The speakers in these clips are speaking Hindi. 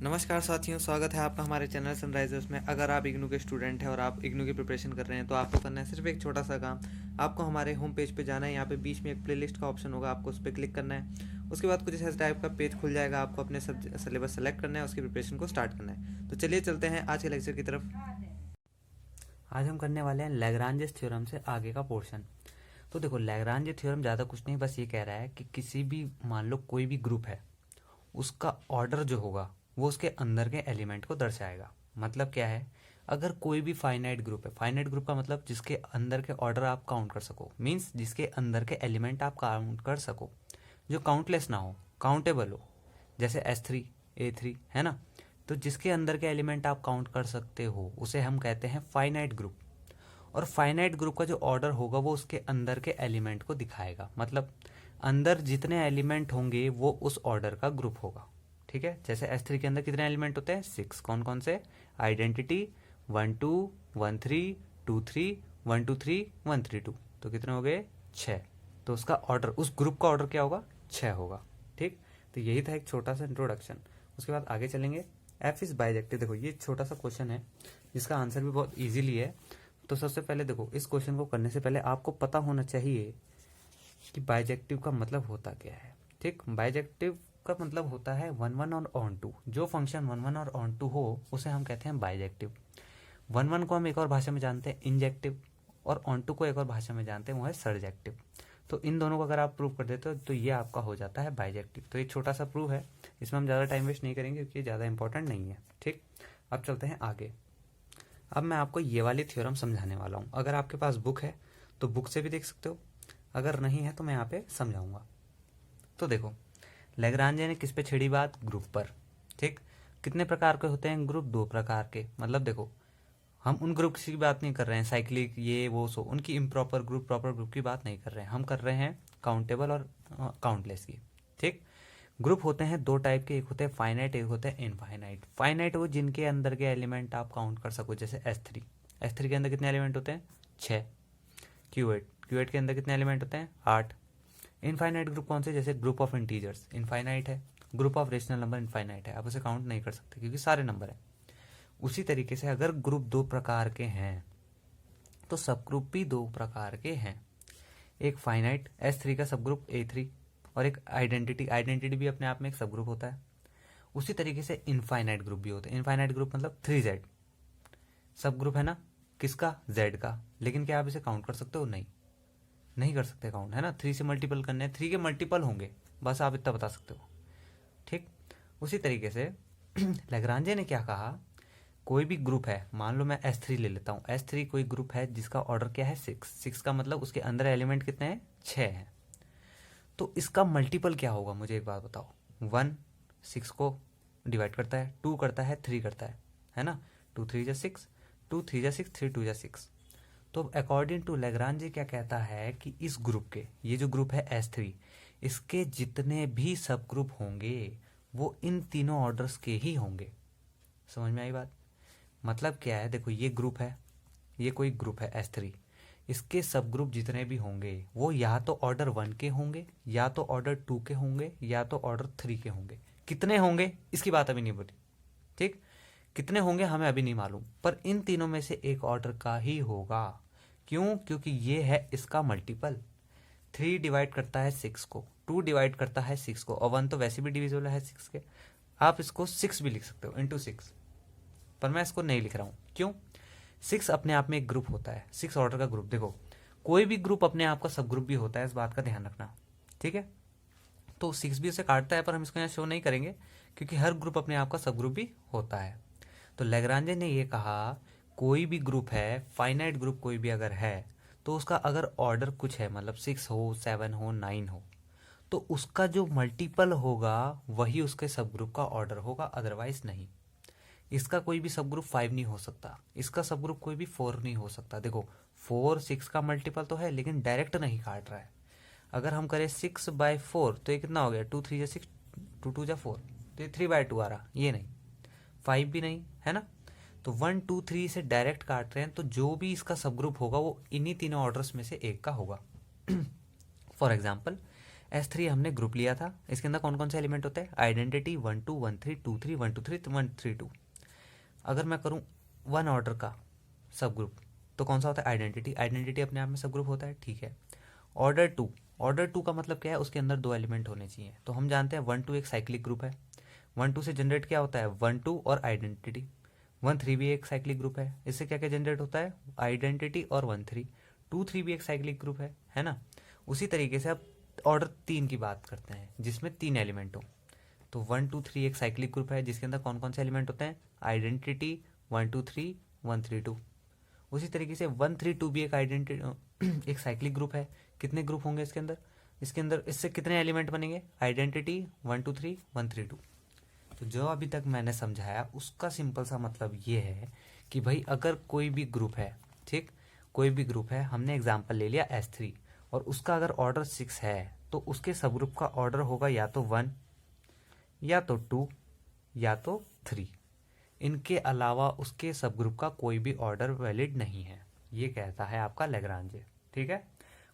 नमस्कार साथियों, स्वागत है आपका हमारे चैनल सनराइजर्स में। अगर आप इग्नू के स्टूडेंट हैं और आप इग्नू की प्रिपरेशन कर रहे हैं तो आपको करना है सिर्फ एक छोटा सा काम। आपको हमारे होम पेज पे जाना है। यहाँ पे बीच में एक प्लेलिस्ट का ऑप्शन होगा, आपको उस पर क्लिक करना है। उसके बाद कुछ इस टाइप का पेज खुल जाएगा। आपको अपने सिलेबस सेलेक्ट करना है, उसकी प्रिपरेशन को स्टार्ट करना है। तो चलिए चलते हैं आज के लेक्चर की तरफ। आज हम करने वाले हैं लैग्रांजेस थ्योरम से आगे का पोर्शन। तो देखो, लैग्रांज थ्योरम ज़्यादा कुछ नहीं, बस ये कह रहा है कि किसी भी, मान लो कोई भी ग्रुप है, उसका ऑर्डर जो होगा वो उसके अंदर के एलिमेंट को दर्शाएगा। मतलब क्या है, अगर कोई भी फाइनाइट ग्रुप है, फाइनाइट ग्रुप का मतलब जिसके अंदर के ऑर्डर आप काउंट कर सको, मीन्स जिसके अंदर के एलिमेंट आप काउंट कर सको, जो काउंटलेस ना हो, काउंटेबल हो, जैसे S3 A3 है ना। तो जिसके अंदर के एलिमेंट आप काउंट कर सकते हो उसे हम कहते हैं फाइनाइट ग्रुप। और फाइनाइट ग्रुप का जो ऑर्डर होगा वो उसके अंदर के एलिमेंट को दिखाएगा। मतलब अंदर जितने एलिमेंट होंगे वो उस ऑर्डर का ग्रुप होगा। ठीक है, जैसे S3 के अंदर कितने एलिमेंट होते हैं? 6। कौन कौन से? आइडेंटिटी 1 2 1 3 2 3 1 2 3 1 3 2। तो कितने हो गए? 6। तो उसका ऑर्डर, उस ग्रुप का ऑर्डर क्या होगा? 6 होगा। ठीक, तो यही था एक छोटा सा इंट्रोडक्शन। उसके बाद आगे चलेंगे। F is bijective. देखो, ये छोटा सा क्वेश्चन है जिसका आंसर भी बहुत ईजिली है। तो सबसे पहले देखो, इस क्वेश्चन को करने से पहले आपको पता होना चाहिए कि बाइजेक्टिव का मतलब होता क्या है। ठीक, बाइजेक्टिव का मतलब होता है वन वन और ऑन टू। जो फंक्शन वन वन और ऑन टू हो उसे हम कहते हैं बाइजेक्टिव। वन वन को हम एक और भाषा में जानते हैं इंजेक्टिव, और ऑन टू को एक और भाषा में जानते हैं, वो है सर्जेक्टिव। तो इन दोनों को अगर आप प्रूव कर देते हो तो ये आपका हो जाता है बाइजेक्टिव। तो एक छोटा सा प्रूव है, इसमें हम ज़्यादा टाइम वेस्ट नहीं करेंगे क्योंकि ये ज़्यादा इंपॉर्टेंट नहीं है। ठीक, अब चलते हैं आगे। अब मैं आपको ये वाली थ्योरम समझाने वाला हूँ। अगर आपके पास बुक है तो बुक से भी देख सकते हो, अगर नहीं है तो मैं यहाँ पे समझाऊंगा। तो देखो, लैग्रांजे ने किस पे छेड़ी बात? ग्रुप पर। ठीक, कितने प्रकार के होते हैं ग्रुप? 2 प्रकार के। मतलब देखो, हम उन ग्रुप की बात नहीं कर रहे हैं साइक्लिक ये वो सो, उनकी इम्प्रॉपर ग्रुप प्रॉपर ग्रुप की बात नहीं कर रहे हैं। हम कर रहे हैं काउंटेबल और काउंटलेस की। ठीक, ग्रुप होते हैं 2 टाइप के, एक होते हैं फाइनाइट, एक होते हैं इनफाइनाइट। फाइनाइट वो जिनके अंदर के एलिमेंट आप काउंट कर सको, जैसे S3। S3 के अंदर कितने एलिमेंट होते हैं? 6। Q8 के अंदर कितने एलिमेंट होते हैं? 8। इनफाइनाइट ग्रुप कौन से? जैसे ग्रुप ऑफ इंटीजर्स इनफाइनाइट है, group of rational number infinite है, आप उसे काउंट नहीं कर सकते क्योंकि सारे नंबर हैं। उसी तरीके से अगर ग्रुप 2 प्रकार के हैं तो सब ग्रुप भी 2 प्रकार के हैं। एक फाइनाइट S3 का सब ग्रुप A3, और एक आइडेंटिटी। आइडेंटिटी भी अपने आप में एक सब ग्रुप होता है। उसी तरीके से इनफाइनाइट ग्रुप भी होते हैं। इनफाइनाइट ग्रुप मतलब 3Z सब ग्रुप है ना, किसका? Z का। लेकिन क्या आप इसे काउंट कर सकते हो? नहीं, नहीं कर सकते काउंट, है ना। 3 से मल्टीपल करने, 3 के मल्टीपल होंगे, बस आप इतना बता सकते हो। ठीक, उसी तरीके से लैग्रांजे ने क्या कहा, कोई भी ग्रुप है, मान लो मैं S3 ले लेता हूँ। S3 कोई ग्रुप है जिसका ऑर्डर क्या है? 6। 6 का मतलब उसके अंदर एलिमेंट कितने हैं? 6 हैं। तो इसका मल्टीपल क्या होगा? मुझे एक बात बताओ। 1 6 को डिवाइड करता है, 2 करता है, 3 करता है ना। 2 3 जा 6, 2 3 जा 6, 3 2 जा 6। तो अकॉर्डिंग टू लैग्रांजे क्या कहता है कि इस ग्रुप के, ये जो ग्रुप है S3, इसके जितने भी सब ग्रुप होंगे वो इन तीनों ऑर्डर्स के ही होंगे। समझ में आई बात? मतलब क्या है, देखो ये ग्रुप है, ये कोई ग्रुप है S3, इसके सब ग्रुप जितने भी होंगे वो या तो ऑर्डर 1 के होंगे, या तो ऑर्डर 2 के होंगे, या तो ऑर्डर 3 के होंगे। कितने होंगे इसकी बात अभी नहीं बोली। ठीक, कितने होंगे हमें अभी नहीं मालूम, पर इन तीनों में से एक ऑर्डर का ही होगा। क्यों? क्योंकि ये है इसका मल्टीपल। 3 डिवाइड करता है 6 को, 2 डिवाइड करता है 6 को, और 1 तो वैसे भी डिविजिबल है 6 के। आप इसको 6 भी लिख सकते हो, इंटू 6, पर मैं इसको नहीं लिख रहा हूँ। क्यों? 6 अपने आप में एक ग्रुप होता है, 6 ऑर्डर का ग्रुप। देखो, कोई भी ग्रुप अपने आप का सब ग्रुप भी होता है, इस बात का ध्यान रखना। ठीक है, तो 6 भी उसे काटता है, पर हम इसको यहाँ शो नहीं करेंगे क्योंकि हर ग्रुप अपने आप का सब ग्रुप भी होता है। तो लैग्रांजे ने ये कहा, कोई भी ग्रुप है, फाइनाइट ग्रुप कोई भी अगर है, तो उसका अगर ऑर्डर कुछ है, मतलब 6 हो, 7 हो, 9 हो, तो उसका जो मल्टीपल होगा वही उसके सब ग्रुप का ऑर्डर होगा, अदरवाइज नहीं। इसका कोई भी सब ग्रुप 5 नहीं हो सकता, इसका सब ग्रुप कोई भी 4 नहीं हो सकता। देखो, 4 6 का मल्टीपल तो है लेकिन डायरेक्ट नहीं काट रहा है। अगर हम करें 6/4 तो ये कितना हो गया? 2 3 जा 6, 2 2 जा 4, तो ये 3/2 आ रहा, ये नहीं। 5 भी नहीं, है ना। तो 1 2 3 से डायरेक्ट काट रहे हैं, तो जो भी इसका सब ग्रुप होगा वो इन्हीं तीनों ऑर्डर्स में से एक का होगा। फॉर एग्जाम्पल S3 हमने ग्रुप लिया था, इसके अंदर कौन कौन से एलिमेंट होते हैं, आइडेंटिटी 1 2 1 3 2 3 1 2 3 1 3 2। अगर मैं करूँ वन ऑर्डर का सब ग्रुप तो कौन सा होता है, आइडेंटिटी। आइडेंटिटी अपने आप में सब ग्रुप होता है, ठीक है। ऑर्डर टू, ऑर्डर टू का मतलब क्या है, उसके अंदर दो एलिमेंट होने चाहिए। तो हम जानते हैं 1 2 एक साइक्लिक ग्रुप है, 1 2 से जनरेट क्या होता है 1 2 और आइडेंटिटी। 1 3 भी एक साइक्लिक ग्रुप है, इससे क्या क्या जनरेट होता है, आइडेंटिटी और 1 3। 2 3 भी एक साइक्लिक ग्रुप है ना। उसी तरीके से अब ऑर्डर 3 की बात करते हैं जिसमें 3 एलिमेंट हो। तो 1 2 3 एक साइक्लिक ग्रुप है जिसके अंदर कौन कौन से एलिमेंट होते हैं, आइडेंटिटी 1 2 3 1 3 2। उसी तरीके से 1 3 2 भी एक आइडेंटिटी एक साइक्लिक ग्रुप है। कितने ग्रुप होंगे इसके अंदर, इसके अंदर इससे कितने एलिमेंट बनेंगे, आइडेंटिटी 1 2 3 1 3 2। तो जो अभी तक मैंने समझाया उसका सिंपल सा मतलब ये है कि भाई अगर कोई भी ग्रुप है, ठीक, कोई भी ग्रुप है, हमने एग्जांपल ले लिया S3 और उसका अगर ऑर्डर 6 है तो उसके सब ग्रुप का ऑर्डर होगा या तो 1 या तो 2 या तो 3। इनके अलावा उसके सब ग्रुप का कोई भी ऑर्डर वैलिड नहीं है, ये कहता है आपका लैग्रांजे। ठीक है,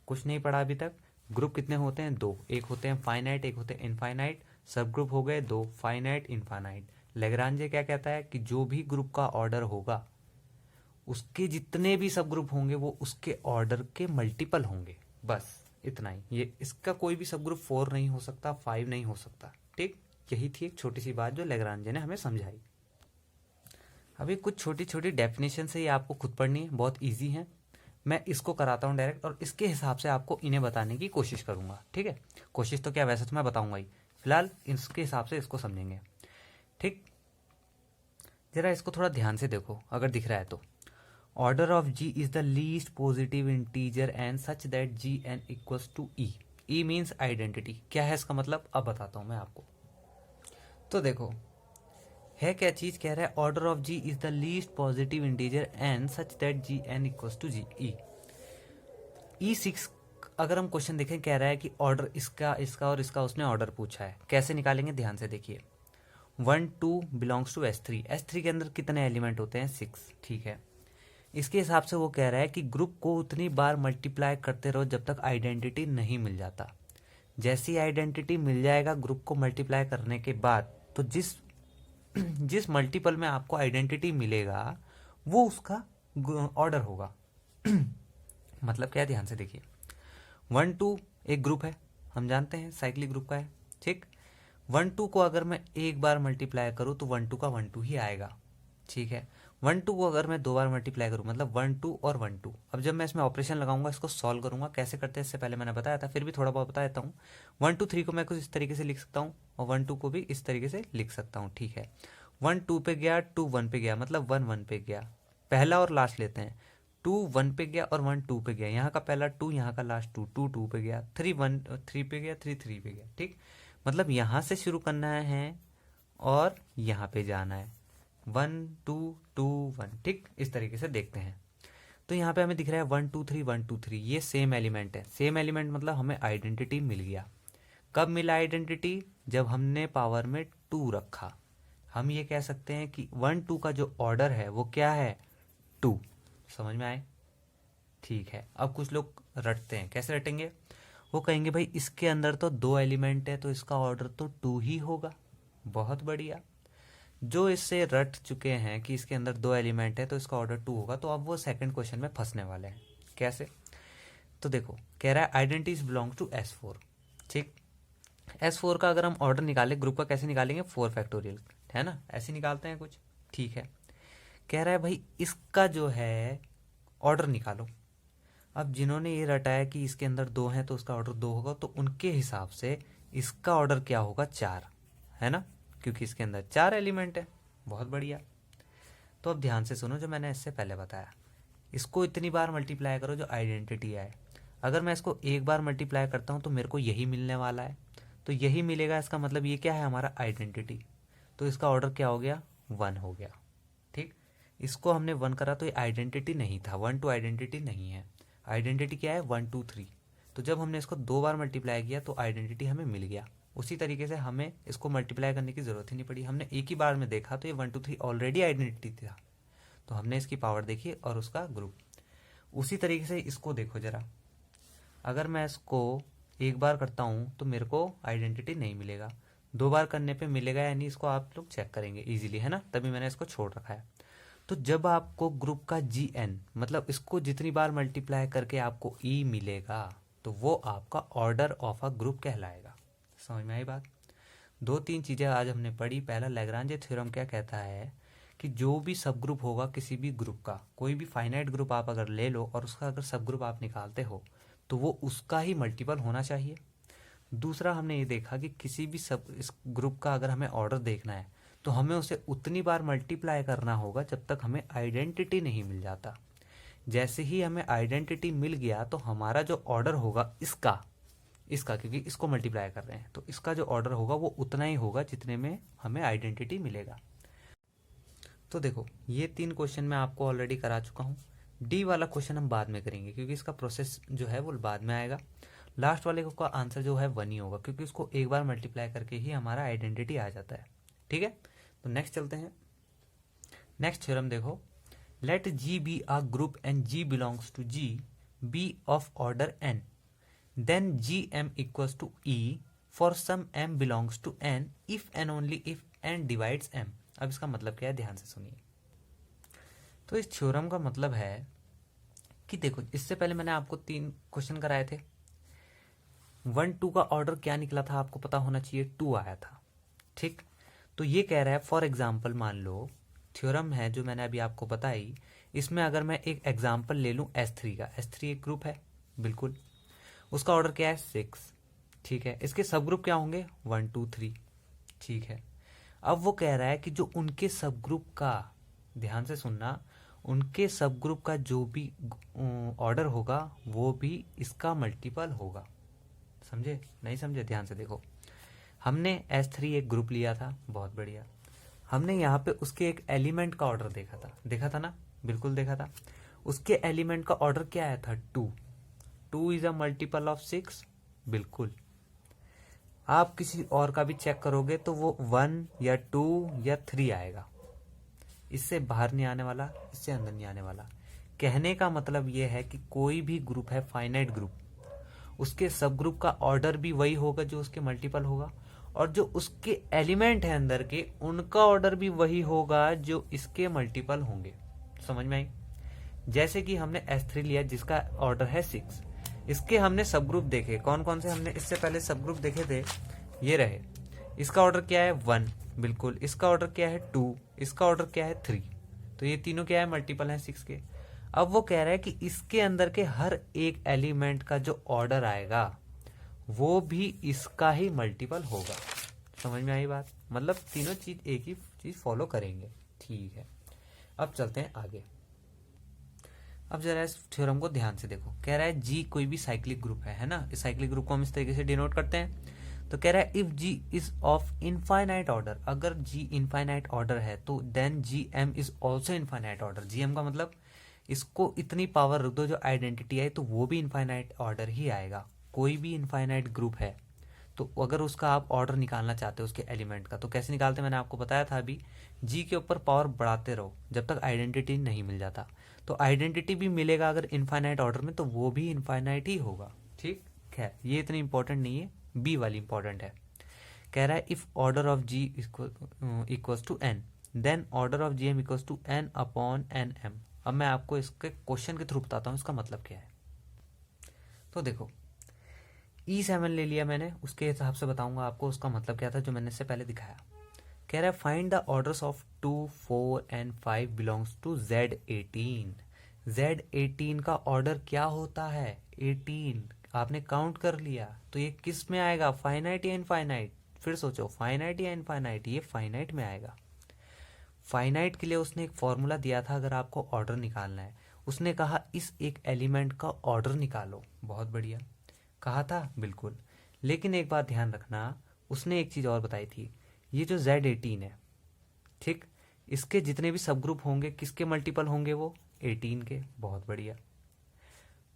कुछ नहीं पढ़ा अभी तक। ग्रुप कितने होते हैं, दो, एक होते हैं फाइनाइट एक होते हैं इनफाइनाइट। सब ग्रुप हो गए दो, फाइनाइट इनफाइनाइट। लैग्रांजे क्या कहता है कि जो भी ग्रुप का ऑर्डर होगा उसके जितने भी सब ग्रुप होंगे वो उसके ऑर्डर के मल्टीपल होंगे, बस इतना ही। ये इसका कोई भी सब ग्रुप 4 नहीं हो सकता, 5 नहीं हो सकता, ठीक। यही थी एक छोटी सी बात जो लैग्रांजे ने हमें समझाई। अभी कुछ छोटी छोटी डेफिनेशन से ही आपको खुद पढ़नी है, बहुत इजी है। मैं इसको कराता हूँ डायरेक्ट और इसके हिसाब से आपको इन्हें बताने की कोशिश करूंगा, ठीक है। कोशिश तो क्या, वैसे तो मैं बताऊंगा ही, फिलहाल इसके हिसाब से इसको समझेंगे, ठीक। जरा इसको थोड़ा ध्यान से देखो, अगर दिख रहा है तो। Order of G is the least positive integer and such that G N equals to E. E means identity. क्या है इसका मतलब, अब बताता हूं मैं आपको। तो देखो है क्या चीज, कह रहा है order of G is the least positive integer and such that G N equals to G E. E6 अगर हम क्वेश्चन देखें, कह रहा है कि ऑर्डर इसका इसका और इसका उसने ऑर्डर पूछा है, कैसे निकालेंगे ध्यान से देखिए। 1 2 बिलोंग्स टू S3, S3 के अंदर कितने एलिमेंट होते हैं, 6, ठीक है। इसके हिसाब से वो कह रहा है कि ग्रुप को उतनी बार मल्टीप्लाई करते रहो जब तक आइडेंटिटी नहीं मिल जाता। जैसी आइडेंटिटी मिल जाएगा ग्रुप को मल्टीप्लाई करने के बाद, तो जिस जिस मल्टीपल में आपको आइडेंटिटी मिलेगा वो उसका ऑर्डर होगा। मतलब क्या है, ध्यान से देखिए। 1 2 एक ग्रुप है, हम जानते हैं साइक्लिक ग्रुप का है, ठीक। 1 2 को अगर मैं एक बार मल्टीप्लाई करूं तो 1 2 का 1 2 ही आएगा, ठीक है। 1 2 को अगर मैं दो बार मल्टीप्लाई करूं मतलब 1 2 और 1 2। अब जब मैं इसमें ऑपरेशन लगाऊंगा, इसको सॉल्व करूंगा, कैसे करते हैं इससे पहले मैंने बताया था, फिर भी थोड़ा बहुत बता देता हूँ। 1 2 3 को मैं कुछ इस तरीके से लिख सकता हूँ और 1 2 को भी इस तरीके से लिख सकता हूँ, ठीक है। 1 2 पे गया, 2 1 पे गया, मतलब 1 1 पे गया। पहला और लास्ट लेते हैं, 2 1 पे गया और 1 2 पे गया। यहाँ का पहला 2, यहाँ का लास्ट 2, 2 2 पे गया, 3 1 3 पे गया, 3 3 पे गया, ठीक। मतलब यहाँ से शुरू करना है और यहाँ पे जाना है, 1 2 2 1, ठीक। इस तरीके से देखते हैं। तो यहाँ पे हमें दिख रहा है 1 2 3 1 2 3, ये सेम एलिमेंट है। सेम एलिमेंट मतलब हमें आइडेंटिटी मिल गया। कब मिला आइडेंटिटी, जब हमने पावर में 2 रखा। हम ये कह सकते हैं कि 1 2 का जो ऑर्डर है वो क्या है, 2। समझ में आए, ठीक है। अब कुछ लोग रटते हैं, कैसे रटेंगे, वो कहेंगे भाई इसके अंदर तो दो एलिमेंट है तो इसका ऑर्डर तो 2 ही होगा। बहुत बढ़िया, जो इससे रट चुके हैं कि इसके अंदर दो एलिमेंट है तो इसका ऑर्डर 2 होगा, तो अब वो सेकंड क्वेश्चन में फंसने वाले हैं। कैसे, तो देखो कह रहा है आइडेंटिटीज बिलोंग टू S4, ठीक। S4 का अगर हम ऑर्डर निकाले ग्रुप का, कैसे निकालेंगे, 4 फैक्टोरियल, है ना, ऐसे निकालते हैं कुछ, ठीक है। कह रहा है भाई इसका जो है ऑर्डर निकालो। अब जिन्होंने ये रटाया कि इसके अंदर 2 हैं तो उसका ऑर्डर 2 होगा, तो उनके हिसाब से इसका ऑर्डर क्या होगा, 4, है ना, क्योंकि इसके अंदर 4 एलिमेंट है। बहुत बढ़िया। तो अब ध्यान से सुनो जो मैंने इससे पहले बताया, इसको इतनी बार मल्टीप्लाई करो जो आइडेंटिटी आए। अगर मैं इसको एक बार मल्टीप्लाई करता हूँ तो मेरे को यही मिलने वाला है, तो यही मिलेगा, इसका मतलब ये क्या है, हमारा आइडेंटिटी। तो इसका ऑर्डर क्या हो गया, 1 हो गया, ठीक। इसको हमने 1 करा तो ये आइडेंटिटी नहीं था, 1 2 आइडेंटिटी नहीं है। आइडेंटिटी क्या है, 1 2 3। तो जब हमने इसको 2 बार मल्टीप्लाई किया तो आइडेंटिटी हमें मिल गया। उसी तरीके से हमें इसको मल्टीप्लाई करने की जरूरत ही नहीं पड़ी, हमने एक ही बार में देखा तो ये 1 2 3 ऑलरेडी आइडेंटिटी था, तो हमने इसकी पावर देखी और उसका ग्रुप। उसी तरीके से इसको देखो जरा, अगर मैं इसको एक बार करता हूँ तो मेरे को आइडेंटिटी नहीं मिलेगा, 2 बार करने पे मिलेगा, यानी इसको आप लोग चेक करेंगे इजीली, है ना, तभी मैंने इसको छोड़ रखा है। तो जब आपको ग्रुप का GN मतलब इसको जितनी बार मल्टीप्लाई करके आपको E मिलेगा तो वो आपका ऑर्डर ऑफ अ ग्रुप कहलाएगा। समझ में आई बात? 2-3 चीज़ें आज हमने पढ़ी। पहला, लैग्रांज थ्योरम क्या कहता है कि जो भी सब ग्रुप होगा किसी भी ग्रुप का, कोई भी फाइनाइट ग्रुप आप अगर ले लो और उसका अगर सब ग्रुप आप निकालते हो तो वो उसका ही मल्टीपल होना चाहिए। दूसरा, हमने ये देखा कि किसी भी सब इस ग्रुप का अगर हमें ऑर्डर देखना है तो हमें उसे उतनी बार मल्टीप्लाई करना होगा जब तक हमें आइडेंटिटी नहीं मिल जाता। जैसे ही हमें आइडेंटिटी मिल गया तो हमारा जो ऑर्डर होगा इसका इसका क्योंकि इसको मल्टीप्लाई कर रहे हैं तो इसका जो ऑर्डर होगा वो उतना ही होगा जितने में हमें आइडेंटिटी मिलेगा। तो देखो, ये 3 क्वेश्चन मैं आपको ऑलरेडी करा चुका हूँ। डी वाला क्वेश्चन हम बाद में करेंगे क्योंकि इसका प्रोसेस जो है वो बाद में आएगा। लास्ट वाले का आंसर जो है 1 ही होगा क्योंकि उसको एक बार मल्टीप्लाई करके ही हमारा आइडेंटिटी आ जाता है। ठीक है, तो नेक्स्ट चलते हैं। नेक्स्ट थ्योरम देखो, let G be a group and G belongs to G be of order n, then GM equals to E for some M belongs to N if and only if N divides M। अब इसका मतलब क्या है, ध्यान से सुनिए। तो इस थ्योरम का मतलब है कि देखो, इससे पहले मैंने आपको 3 क्वेश्चन कराए थे। 1 2 का ऑर्डर क्या निकला था आपको पता होना चाहिए, 2 आया था। ठीक, तो ये कह रहा है फॉर एग्जाम्पल, मान लो थ्योरम है जो मैंने अभी आपको बताई, इसमें अगर मैं एक एग्जाम्पल ले लूँ S3 का, S3 एक ग्रुप है बिल्कुल, उसका ऑर्डर क्या है 6। ठीक है, इसके सब ग्रुप क्या होंगे 1 2 3। ठीक है, अब वो कह रहा है कि जो उनके सब ग्रुप का, ध्यान से सुनना, उनके सब ग्रुप का जो भी ऑर्डर होगा वो भी इसका मल्टीपल होगा। समझे नहीं समझे? ध्यान से देखो, हमने S3 एक ग्रुप लिया था, बहुत बढ़िया। हमने यहाँ पे उसके एक एलिमेंट का ऑर्डर देखा था ना, बिल्कुल देखा था। उसके एलिमेंट का ऑर्डर क्या आया था 2 इज अ मल्टीपल ऑफ 6, बिल्कुल। आप किसी और का भी चेक करोगे तो वो 1 या 2 या 3 आएगा, इससे बाहर नहीं आने वाला, इससे अंदर नहीं आने वाला। कहने का मतलब ये है कि कोई भी ग्रुप है फाइनाइट ग्रुप, उसके सब ग्रुप का ऑर्डर भी वही होगा जो उसके मल्टीपल होगा, और जो उसके एलिमेंट है अंदर के उनका ऑर्डर भी वही होगा जो इसके मल्टीपल होंगे। समझ में आई? जैसे कि हमने S3 लिया जिसका ऑर्डर है 6, इसके हमने सब ग्रुप देखे, कौन कौन से हमने इससे पहले सब ग्रुप देखे थे, ये रहे। इसका ऑर्डर क्या है 1, बिल्कुल। इसका ऑर्डर क्या है 2, इसका ऑर्डर क्या है 3। तो ये तीनों क्या है, मल्टीपल हैं 6 के। अब वो कह रहा है कि इसके अंदर के हर एक एलिमेंट का जो ऑर्डर आएगा वो भी इसका ही मल्टीपल होगा। समझ में आई बात? मतलब तीनों चीज एक ही चीज फॉलो करेंगे। ठीक है, अब चलते हैं आगे। अब जरा इस थ्योरम को ध्यान से देखो। कह रहा है जी कोई भी साइक्लिक ग्रुप है ना, इस साइक्लिक ग्रुप को हम इस तरीके से डिनोट करते हैं। तो कह रहा है if G is of infinite order, अगर जी इनफाइनाइट ऑर्डर है तो then G M is also infinite order. G M का मतलब इसको इतनी पावर रख दो जो आइडेंटिटी आई तो वो भी इनफाइनाइट ऑर्डर ही आएगा। कोई भी इनफाइनाइट ग्रुप है तो अगर उसका आप ऑर्डर निकालना चाहते हो उसके एलिमेंट का, तो कैसे निकालते हैं मैंने आपको बताया था अभी। जी के ऊपर पावर बढ़ाते रहो जब तक आइडेंटिटी नहीं मिल जाता। तो आइडेंटिटी भी मिलेगा अगर इनफाइनाइट ऑर्डर में, तो वो भी इनफाइनाइट ही होगा। ठीक है, ये इतनी इंपॉर्टेंट नहीं है, बी वाली इंपॉर्टेंट है। कह रहा है if order of G equals to N then order of G M equals to N upon N M. अब मैं आपको इसके क्वेश्चन के थ्रू बताता हूँ इसका मतलब क्या है। तो देखो, E7 ले लिया मैंने, उसके हिसाब से बताऊंगा आपको उसका मतलब क्या था जो मैंने इससे पहले दिखाया। कह रहा है find the orders of 2 4 and 5 belongs to Z18। Z18 का ऑर्डर क्या होता है 18। आपने काउंट कर लिया तो ये किस में आएगा, फाइनाइट या इनफाइनाइट? फिर सोचो, फाइनाइट या इनफाइनाइट? ये फाइनाइट में आएगा। फाइनाइट के लिए उसने एक फॉर्मूला दिया था अगर आपको ऑर्डर निकालना है। उसने कहा इस एक एलिमेंट का ऑर्डर निकालो। बहुत बढ़िया कहा था, बिल्कुल। लेकिन एक बात ध्यान रखना, उसने एक चीज और बताई थी, ये जो Z18 है, ठीक, इसके जितने भी सब ग्रुप होंगे किसके मल्टीपल होंगे, वो 18 के। बहुत बढ़िया।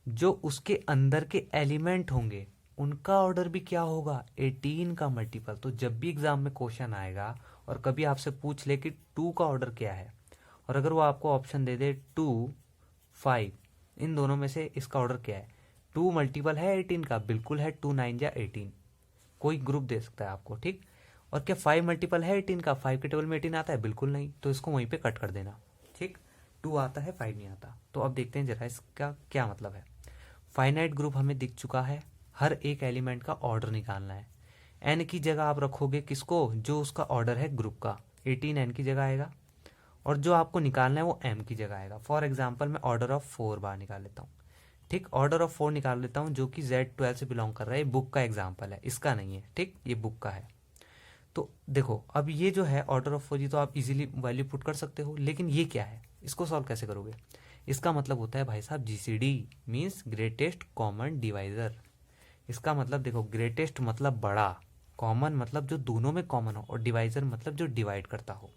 जो उसके अंदर के एलिमेंट होंगे उनका ऑर्डर भी क्या होगा, 18 का मल्टीपल। तो जब भी एग्जाम में क्वेश्चन आएगा और कभी आपसे पूछ ले कि 2 का ऑर्डर क्या है, और अगर वो आपको ऑप्शन दे दे 2 5, इन दोनों में से इसका ऑर्डर क्या है, 2 मल्टीपल है 18 का, बिल्कुल है, 2 9 जा 18, कोई ग्रुप दे सकता है आपको, ठीक। और क्या 5 मल्टीपल है 18 का, 5 के टेबल में 18 आता है, बिल्कुल नहीं, तो इसको वहीं पे कट कर देना, ठीक। 2 आता है 5 नहीं आता। तो अब देखते हैं जरा इसका क्या मतलब है। फाइनाइट ग्रुप हमें दिख चुका है, हर एक एलिमेंट का ऑर्डर निकालना है। एन की जगह आप रखोगे किसको, जो उसका ऑर्डर है ग्रुप का, 18 एन की जगह आएगा, और जो आपको निकालना है वो एम की जगह आएगा। फॉर एग्जाम्पल मैं ऑर्डर ऑफ 4 बार निकाल लेता हूँ, ठीक, ऑर्डर ऑफ 4 निकाल लेता हूँ, जो कि Z12 से बिलोंग कर रहा है, बुक का एग्जाम्पल है, इसका नहीं है, ठीक, ये बुक का है। तो देखो अब ये जो है ऑर्डर ऑफ 4 जी, तो आप इजीली वैल्यू पुट कर सकते हो, लेकिन ये क्या है, इसको सॉल्व कैसे करोगे। इसका मतलब होता है भाई साहब GCD means greatest common divisor. इसका मतलब देखो, ग्रेटेस्ट मतलब बड़ा, कॉमन मतलब जो दोनों में कॉमन हो, और डिवाइजर मतलब जो डिवाइड करता हो।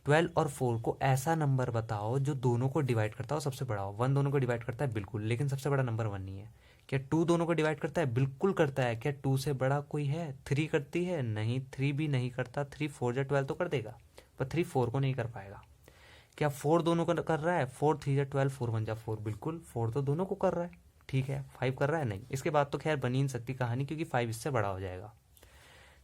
12 और 4 को ऐसा नंबर बताओ जो दोनों को डिवाइड करता हो, सबसे बड़ा हो। 1 दोनों को डिवाइड करता है, बिल्कुल, लेकिन सबसे बड़ा नंबर 1 नहीं है। क्या 2 दोनों को डिवाइड करता है, बिल्कुल करता है। क्या 2 से बड़ा कोई है, 3 करती है, नहीं, 3 भी नहीं करता। 3 4 जा 12 तो कर देगा, पर 3 4 को नहीं कर पाएगा। क्या 4 दोनों को कर रहा है, 4 3 जा 12, 4 1 जा 4, बिल्कुल 4 तो दोनों को कर रहा है, ठीक है। 5 कर रहा है, नहीं। इसके बाद तो खैर बनी नहीं सकती कहानी, क्योंकि 5 इससे बड़ा हो जाएगा,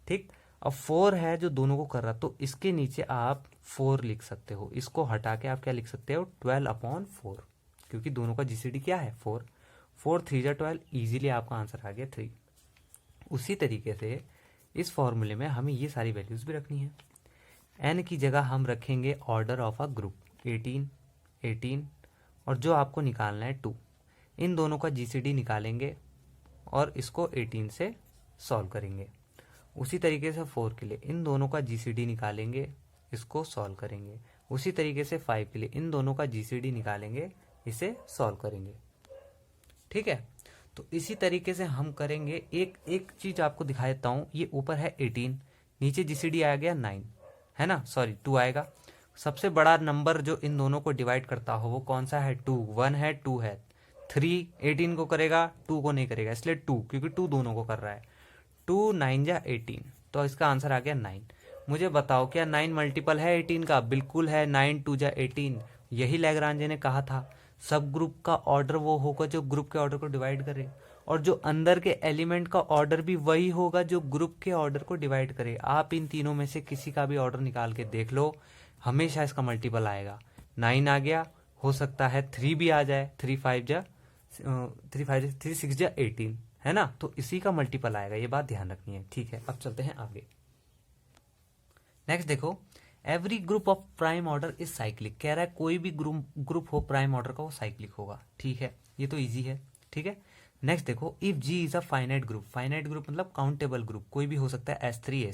ठीक। अब 4 है जो दोनों को कर रहा, तो इसके नीचे आप 4 लिख सकते हो, इसको हटा के आप क्या लिख सकते हो, 12/4, क्योंकि दोनों का GCD क्या है, 4। 4 3 जा 12, ईजिली आपका आंसर आ गया 3। उसी तरीके से इस फॉर्मूले में हमें ये सारी वैल्यूज भी रखनी है। एन की जगह हम रखेंगे ऑर्डर ऑफ अ ग्रुप, 18 18, और जो आपको निकालना है 2। इन दोनों का GCD निकालेंगे और इसको 18 से सॉल्व करेंगे। उसी तरीके से 4 के लिए इन दोनों का GCD निकालेंगे, इसको सॉल्व करेंगे। उसी तरीके से 5 के लिए इन दोनों का GCD निकालेंगे, इसे सॉल्व करेंगे, ठीक है। तो इसी तरीके से हम करेंगे। एक एक चीज आपको दिखा देता हूँ, ये ऊपर है 18, नीचे GCD आ गया 9, है ना, सॉरी 2 आएगा। सबसे बड़ा नंबर जो इन दोनों को डिवाइड करता हो वो कौन सा है, 2। 1 है, 2 है। 3 18 को करेगा, 2 को नहीं करेगा, इसलिए 2, क्योंकि 2 दोनों को कर रहा है। 2 9 जा 18, तो इसका आंसर आ गया 9। मुझे बताओ क्या 9 मल्टीपल है 18 का, बिल्कुल है, 9 2 जा 18। यही लैग्रांजे ने कहा था, सब ग्रुप का ऑर्डर वो होगा जो ग्रुप के ऑर्डर को डिवाइड करे, और जो अंदर के एलिमेंट का ऑर्डर भी वही होगा जो ग्रुप के ऑर्डर को डिवाइड करे। आप इन तीनों में से किसी का भी ऑर्डर निकाल के देख लो, हमेशा इसका मल्टीपल आएगा। 9 आ गया, हो सकता है 3 भी आ जाए, 3 5 जा 3 6 जा 18, है ना, तो इसी का मल्टीपल आएगा, ये बात ध्यान रखनी है, ठीक है। अब चलते हैं आगे। नेक्स्ट देखो, every group of prime order is cyclic. कह रहा है कोई भी ग्रुप हो प्राइम ऑर्डर का वो साइक्लिक होगा, ठीक है, ये तो इजी है, ठीक है। नेक्स्ट देखो, if G is a finite group, finite group मतलब काउंटेबल ग्रुप, कोई भी हो सकता है, S3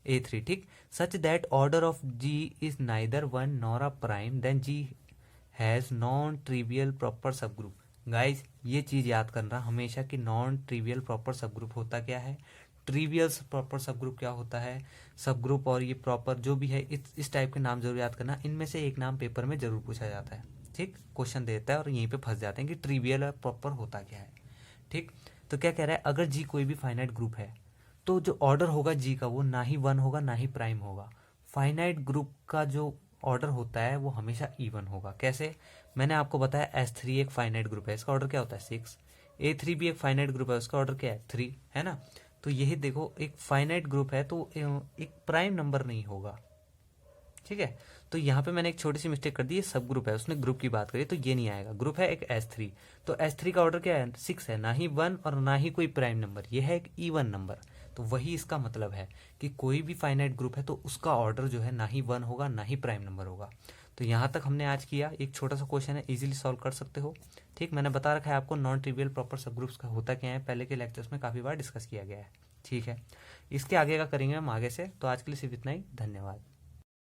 A3, ठीक, such that order of G is neither 1 nor a prime, then G has non trivial proper subgroup. Guys ये चीज याद करना हमेशा कि non trivial proper subgroup होता क्या है, ट्रिवियल प्रॉपर सब ग्रुप क्या होता है, सब ग्रुप और ये प्रॉपर जो भी है, इस टाइप के नाम जरूर याद करना। इनमें से एक नाम पेपर में जरूर पूछा जाता है, ठीक, क्वेश्चन देता है और यहीं पे फंस जाते हैं कि ट्रिवियल और प्रॉपर होता क्या है, ठीक। तो क्या कह रहा है, अगर G कोई भी फाइनाइट ग्रुप है तो जो ऑर्डर होगा G का वो ना ही 1 होगा ना ही प्राइम होगा। फाइनाइट ग्रुप का जो ऑर्डर होता है वो हमेशा इवन होगा। कैसे, मैंने आपको बताया S3 एक फाइनाइट ग्रुप है, इसका ऑर्डर क्या होता है 6। A3 भी एक फाइनाइट ग्रुप है, उसका ऑर्डर क्या है 3, है ना। तो यही देखो, एक फाइनाइट ग्रुप है तो एक प्राइम नंबर नहीं होगा, ठीक है। तो यहाँ पे मैंने एक छोटी सी मिस्टेक कर दी, ये सब ग्रुप है, उसने ग्रुप की बात करी तो ये नहीं आएगा। ग्रुप है एक S3, तो S3 का ऑर्डर क्या है 6 है, ना ही 1 और ना ही कोई प्राइम नंबर, ये है एक इवन नंबर। तो वही इसका मतलब है कि कोई भी फाइनाइट ग्रुप है तो उसका ऑर्डर जो है ना ही 1 होगा ना ही प्राइम नंबर होगा। तो यहाँ तक हमने आज किया, एक छोटा सा क्वेश्चन है, इजीली सॉल्व कर सकते हो, ठीक। मैंने बता रखा है आपको नॉन ट्रिवियल प्रॉपर सब ग्रुप्स का होता क्या है, पहले के लेक्चर्स में काफ़ी बार डिस्कस किया गया है, ठीक है। इसके आगे का करेंगे हम आगे से। तो आज के लिए सिर्फ इतना ही, धन्यवाद।